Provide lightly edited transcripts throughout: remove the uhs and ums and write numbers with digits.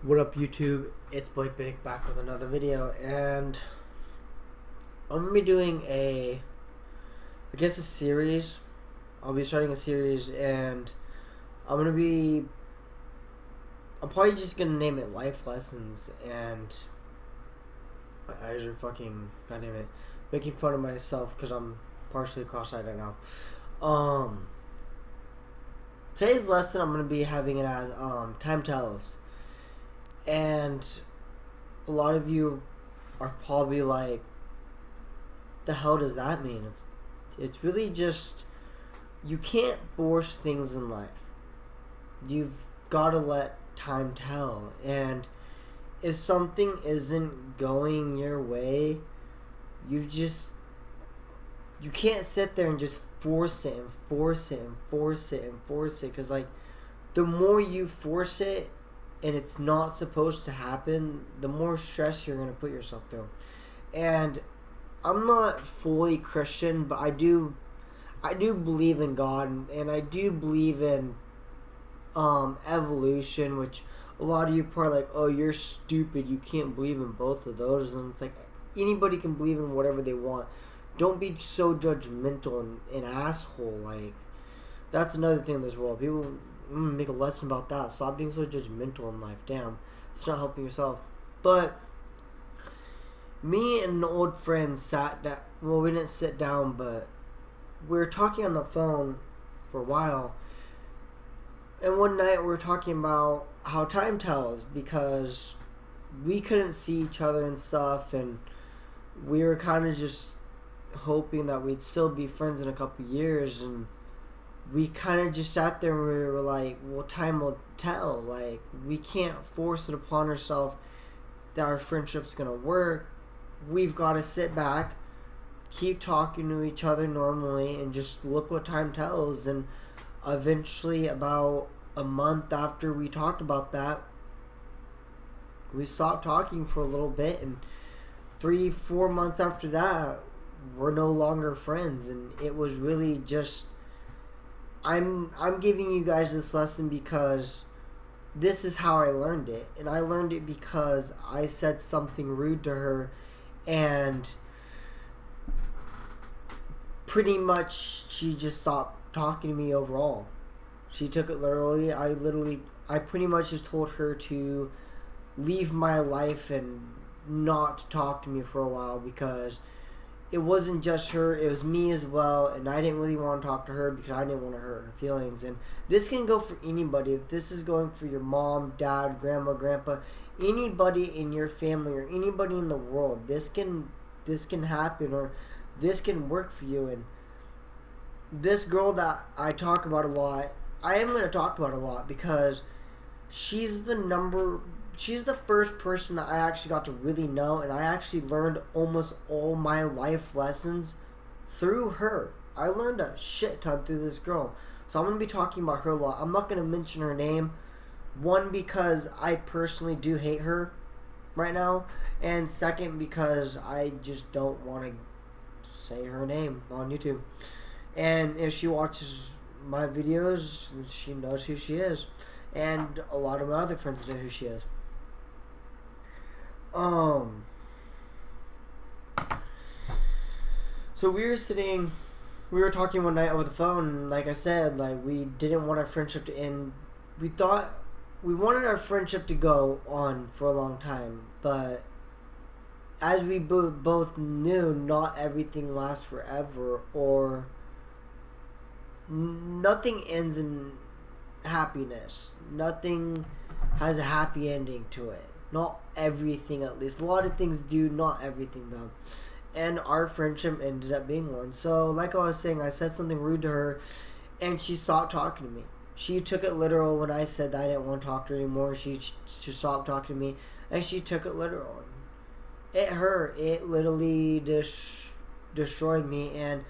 What up, YouTube? It's Blake Biddick back with another video, and I'm gonna be doing a series. I'll be starting a series, and I'm probably just gonna name it Life Lessons. And my eyes are fucking, goddamn it, making fun of myself because I'm partially cross-eyed right now. Today's lesson, I'm gonna be having it as time tells. And a lot of you are probably like, the hell does that mean? It's really just, you can't force things in life. You've got to let time tell. And if something isn't going your way, you can't sit there and just force it and force it and force it and force it. Because like, the more you force it, and it's not supposed to happen, the more stress you're going to put yourself through. And I'm not fully Christian, but I do believe in God, and I do believe in evolution, which a lot of you are like, oh, you're stupid, you can't believe in both of those. And it's like, anybody can believe in whatever they want. Don't be so judgmental and an asshole. Like, that's another thing in this world. People make a lesson about that. Stop being so judgmental in life. Damn, it's not helping yourself. But me and an old friend sat down. Well, we didn't sit down, but we were talking on the phone for a while. And one night we were talking about how time tells, because we couldn't see each other and stuff, and we were kind of just hoping that we'd still be friends in a couple years. And we kind of just sat there and we were like, well, time will tell. Like, we can't force it upon ourselves that our friendship's going to work. We've got to sit back, keep talking to each other normally, and just look what time tells. And eventually, about a month after we talked about that, we stopped talking for a little bit. And 3-4 months after that, we're no longer friends. And it was really just, I'm giving you guys this lesson because this is how I learned it. And I learned it because I said something rude to her, and pretty much she just stopped talking to me overall. She took it literally. I pretty much just told her to leave my life and not talk to me for a while, because it wasn't just her, it was me as well, and I didn't really want to talk to her because I didn't want to hurt her feelings. And this can go for anybody. If this is going for your mom, dad, grandma, grandpa, anybody in your family or anybody in the world, this can happen, or this can work for you. And this girl that I talk about a lot, I am going to talk about a lot because she's the first person that I actually got to really know, and I actually learned almost all my life lessons through her. I learned a shit ton through this girl. So I'm going to be talking about her a lot. I'm not going to mention her name. One, because I personally do hate her right now. And second, because I just don't want to say her name on YouTube. And if she watches my videos, she knows who she is. And a lot of my other friends know who she is. So we were talking one night over the phone, and like I said, like, we didn't want our friendship to end. We wanted our friendship to go on for a long time, but as we both knew, not everything lasts forever, or nothing ends in happiness. Nothing has a happy ending to it. Not everything, at least. A lot of things do, not everything though. And our friendship ended up being one. So, like I was saying, I said something rude to her, and she stopped talking to me. She took it literal when I said that I didn't want to talk to her anymore. She stopped talking to me, and she took it literal. It hurt. It literally destroyed me. And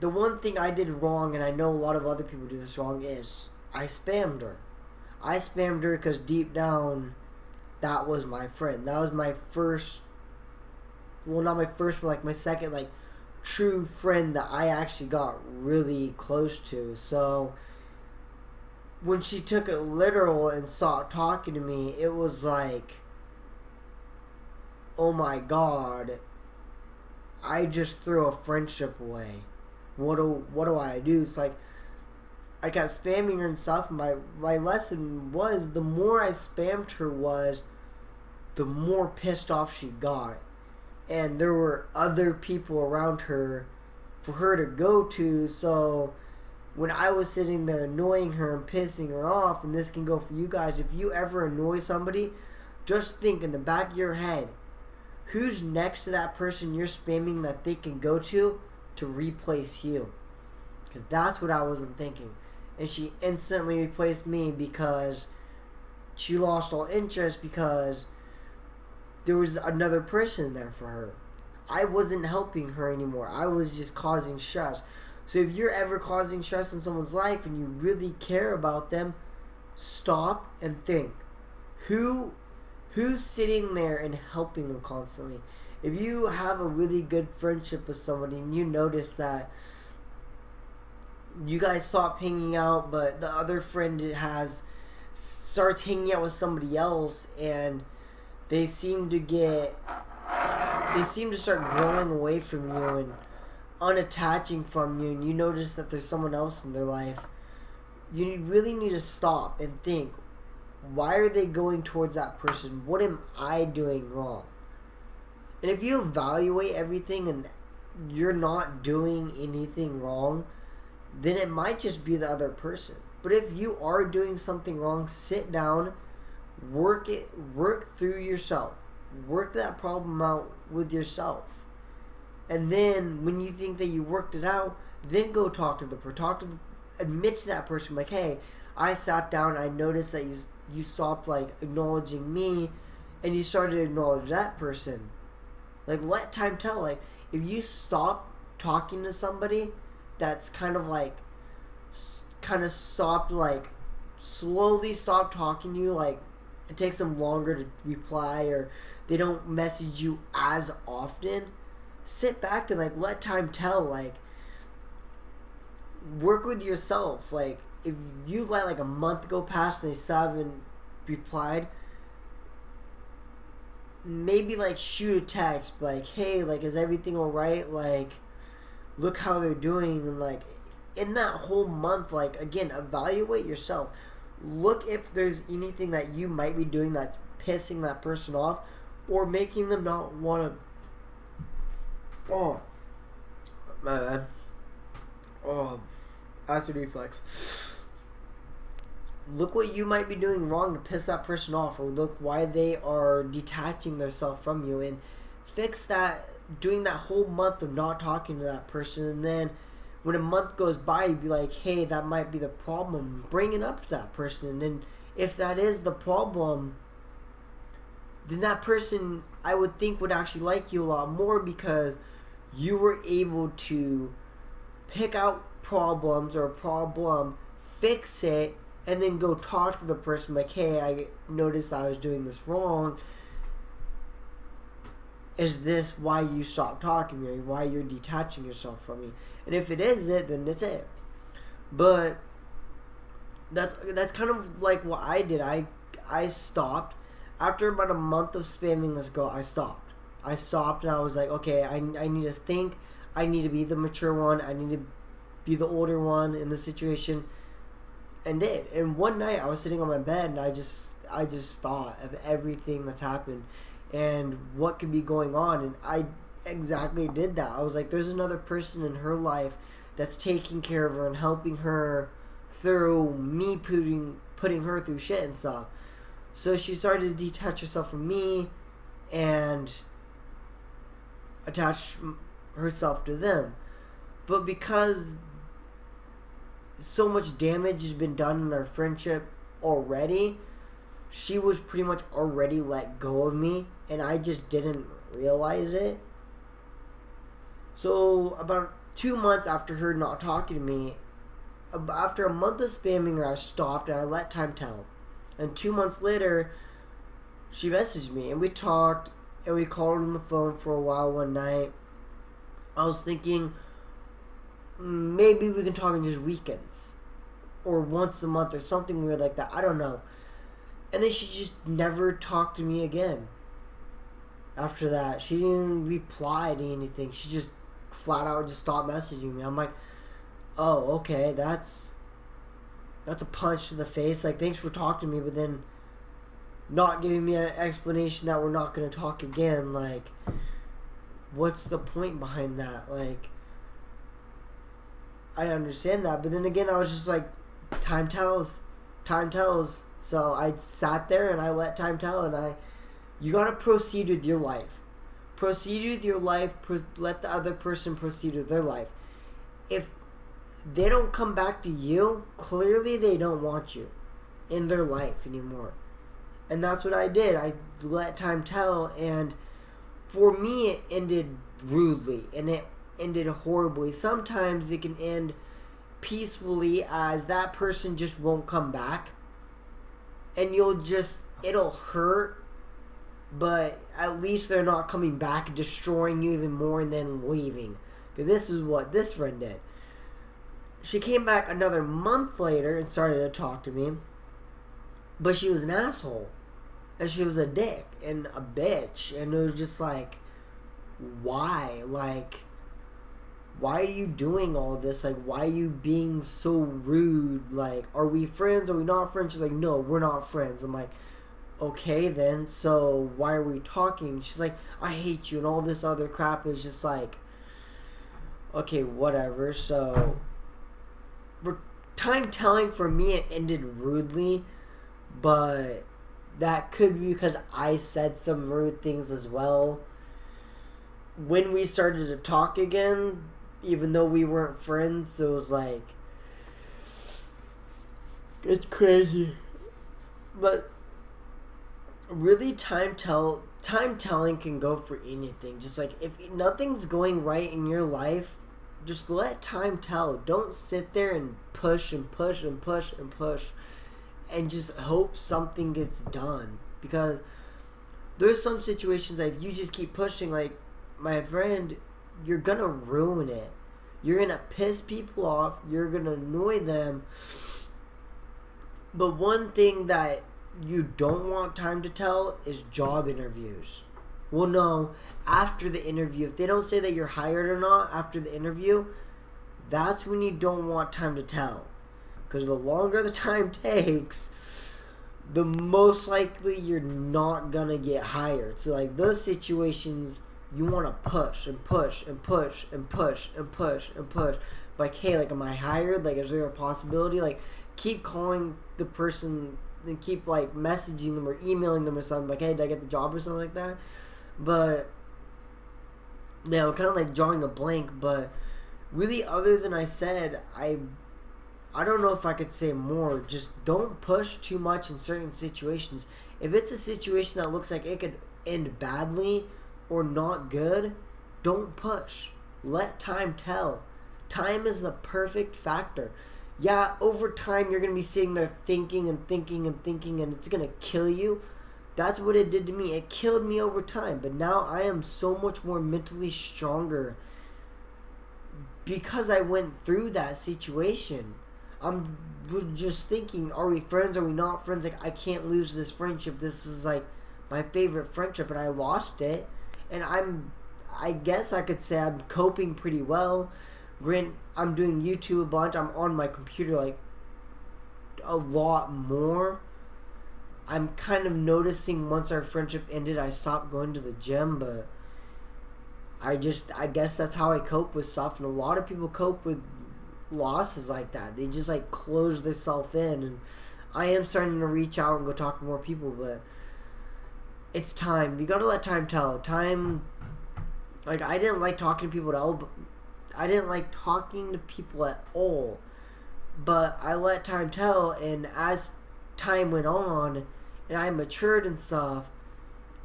the one thing I did wrong, and I know a lot of other people do this wrong, is I spammed her. I spammed her because deep down, that was my friend. That was my first, well, not my first, but like my second, like, true friend that I actually got really close to. So when she took it literal and stopped talking to me, it was like, oh my god, I just threw a friendship away. What do I do? It's like I kept spamming her and stuff. My lesson was, the more I spammed her was, the more pissed off she got. And there were other people around her for her to go to, so when I was sitting there annoying her and pissing her off, and this can go for you guys, if you ever annoy somebody, just think in the back of your head, who's next to that person you're spamming that they can go to replace you? Because that's what I wasn't thinking. And she instantly replaced me because she lost all interest because there was another person there for her. I wasn't helping her anymore. I was just causing stress. So if you're ever causing stress in someone's life and you really care about them, stop and think. Who's sitting there and helping them constantly? If you have a really good friendship with somebody and you notice that you guys stop hanging out, but the other friend starts hanging out with somebody else, and they seem to start growing away from you and unattaching from you, and you notice that there's someone else in their life, you really need to stop and think, why are they going towards that person? What am I doing wrong? And if you evaluate everything and you're not doing anything wrong, then it might just be the other person. But if you are doing something wrong, sit down, work through yourself. Work that problem out with yourself. And then when you think that you worked it out, then go talk to the person. Admit to that person, like, hey, I sat down, I noticed that you stopped acknowledging me, and you started to acknowledge that person. Let time tell. If you stop talking to somebody that's slowly stop talking to you, it takes them longer to reply, or they don't message you as often, sit back and let time tell. Work with yourself. If you let a month go past and they still haven't replied, maybe shoot a text hey, is everything alright? Look how they're doing. And in that whole month, again, evaluate yourself. Look if there's anything that you might be doing that's pissing that person off or making them not want to. Oh, my bad. Oh, acid reflux. Look what you might be doing wrong to piss that person off, or look why they are detaching themselves from you, and fix that. Doing that whole month of not talking to that person, and then when a month goes by, you'd be like, hey, that might be the problem. Bring it up to that person, and then if that is the problem, then that person, I would think, would actually like you a lot more, because you were able to pick out problems or a problem, fix it, and then go talk to the person hey, I noticed I was doing this wrong. Is this why you stopped talking to me? Why you're detaching yourself from me? And if it is it, then it's it. But that's kind of what I did. I stopped. After about a month of spamming this girl, I stopped. And I was like, okay, I need to think. I need to be the mature one. I need to be the older one in the situation. And did. And one night I was sitting on my bed and I just thought of everything that's happened and what could be going on, and I exactly did that. I was like, there's another person in her life that's taking care of her and helping her through me putting her through shit and stuff. So she started to detach herself from me and attach herself to them. But because so much damage has been done in our friendship already, she was pretty much already let go of me, and I just didn't realize it. So about 2 months after her not talking to me, after a month of spamming her, I stopped and I let time tell. And 2 months later, she messaged me and we talked and we called on the phone for a while one night. I was thinking, maybe we can talk on just weekends. or once a month or something weird like that. I don't know. And then she just never talked to me again. After that, she didn't even reply to anything. She just flat out just stopped messaging me. I'm like, oh, okay, that's a punch to the face. Like, thanks for talking to me, but then not giving me an explanation that we're not going to talk again. Like, what's the point behind that? Like, I understand that, but then again, I was just like, time tells. Time tells. So I sat there and I let time tell, and you gotta proceed with your life. Proceed with your life. Let the other person proceed with their life. If they don't come back to you, clearly they don't want you in their life anymore. And that's what I did. I let time tell, and for me, it ended rudely, and it ended horribly. Sometimes it can end peacefully, as that person just won't come back, and it'll hurt, but at least they're not coming back, destroying you even more, and then leaving. Because this is what this friend did. She came back another month later and started to talk to me, but she was an asshole, and she was a dick and a bitch, and it was just like, why? Like, why are you doing all this? Like, why are you being so rude? Like, are we friends? Are we not friends? She's like, no, we're not friends. I'm like, okay then, so why are we talking? She's like, I hate you and all this other crap. Is just like, okay, whatever. So, for time telling, for me, it ended rudely, but that could be because I said some rude things as well. When we started to talk again, even though we weren't friends, it was like, it's crazy. But really, time telling can go for anything. Just like, if nothing's going right in your life, just let time tell. Don't sit there and push and push and push and push and just hope something gets done. Because there's some situations that if you just keep pushing, like my friend, you're gonna ruin it. You're gonna piss people off. You're gonna annoy them. But one thing that you don't want time to tell is job interviews. Well, no, after the interview, if they don't say that you're hired or not after the interview, that's when you don't want time to tell. Because the longer the time takes, the most likely you're not gonna get hired. So like those situations, you want to push and push and push and push and push and push. Like, hey, like, am I hired? Like, is there a possibility? Like, keep calling the person and keep like messaging them or emailing them or something. Like, hey, did I get the job or something like that? But yeah, I'm kind of like drawing a blank. But really, other than I said, I don't know if I could say more. Just don't push too much in certain situations. If it's a situation that looks like it could end badly or not good, don't push. Let time tell. Time is the perfect factor. Yeah, over time you're going to be sitting there thinking and thinking and thinking, and it's going to kill you. That's what it did to me. It killed me over time. But now I am so much more mentally stronger because I went through that situation. I'm just thinking, are we friends? Are we not friends? Like, I can't lose this friendship. This is like my favorite friendship, and I lost it. And I guess I could say I'm coping pretty well. I'm doing YouTube a bunch. I'm on my computer like a lot more. I'm kind of noticing once our friendship ended, I stopped going to the gym, but I guess that's how I cope with stuff. And a lot of people cope with losses like that. They just like close themselves in, and I am starting to reach out and go talk to more people, but it's time. You gotta let time tell. Time, like, I didn't like talking to people at all. I didn't like talking to people at all, but I let time tell, and as time went on, and I matured and stuff,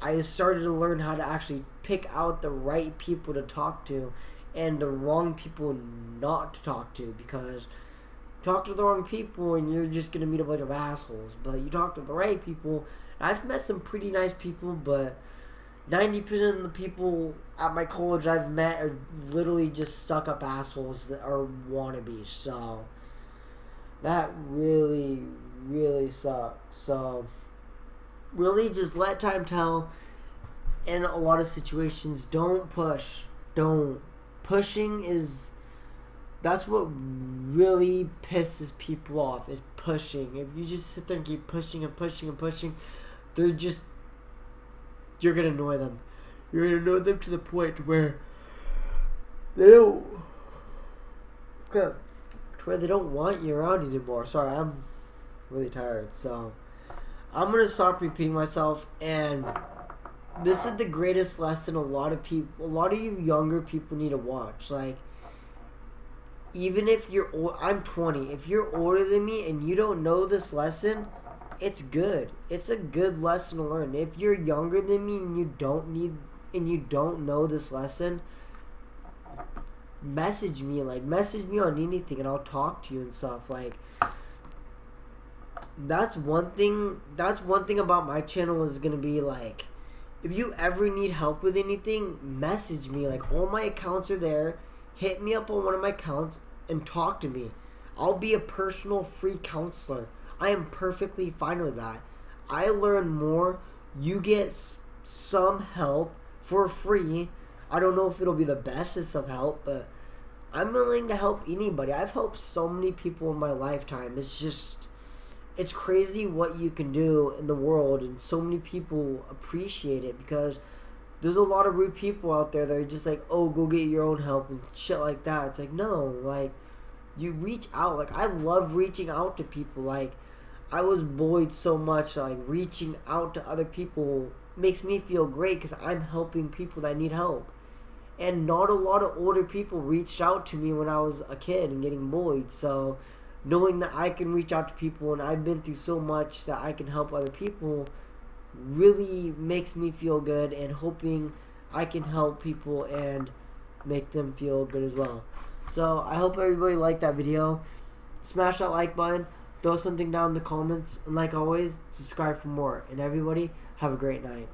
I started to learn how to actually pick out the right people to talk to, and the wrong people not to talk to, because talk to the wrong people and you're just gonna meet a bunch of assholes. But you talk to the right people. I've met some pretty nice people, but 90% of the people at my college I've met are literally just stuck up assholes that are wannabes. So That really, really sucks. So, really just let time tell. In a lot of situations, don't push. Don't. Pushing is, that's what really pisses people off, is pushing. If you just sit there and keep pushing and pushing and pushing, they're just, you're going to annoy them. You're going to annoy them to the point where they don't, to where they don't want you around anymore. Sorry, I'm really tired. So, I'm going to stop repeating myself, and this is the greatest lesson a lot of you younger people need to watch. Like, even if you're old, I'm 20. If you're older than me and you don't know this lesson, it's good. It's a good lesson to learn. If you're younger than me and you don't know this lesson, message me on anything and I'll talk to you and stuff. Like, that's one thing about my channel is going to be like, if you ever need help with anything, message me. Like, all my accounts are there. Hit me up on one of my accounts and talk to me. I'll be a personal free counselor. I am perfectly fine with that. I learn more. You get some help for free. I don't know if it'll be the bestest of help, but I'm willing to help anybody. I've helped so many people in my lifetime. It's crazy what you can do in the world, and so many people appreciate it, because there's a lot of rude people out there that are just like, oh, go get your own help and shit like that. It's like, no, like, you reach out. Like, I love reaching out to people. Like, I was bullied so much, like, reaching out to other people makes me feel great because I'm helping people that need help. And not a lot of older people reached out to me when I was a kid and getting bullied, so knowing that I can reach out to people and I've been through so much that I can help other people really makes me feel good, and hoping I can help people and make them feel good as well. So I hope everybody liked that video. Smash that like button, throw something down in the comments, and like always, subscribe for more. And everybody, have a great night.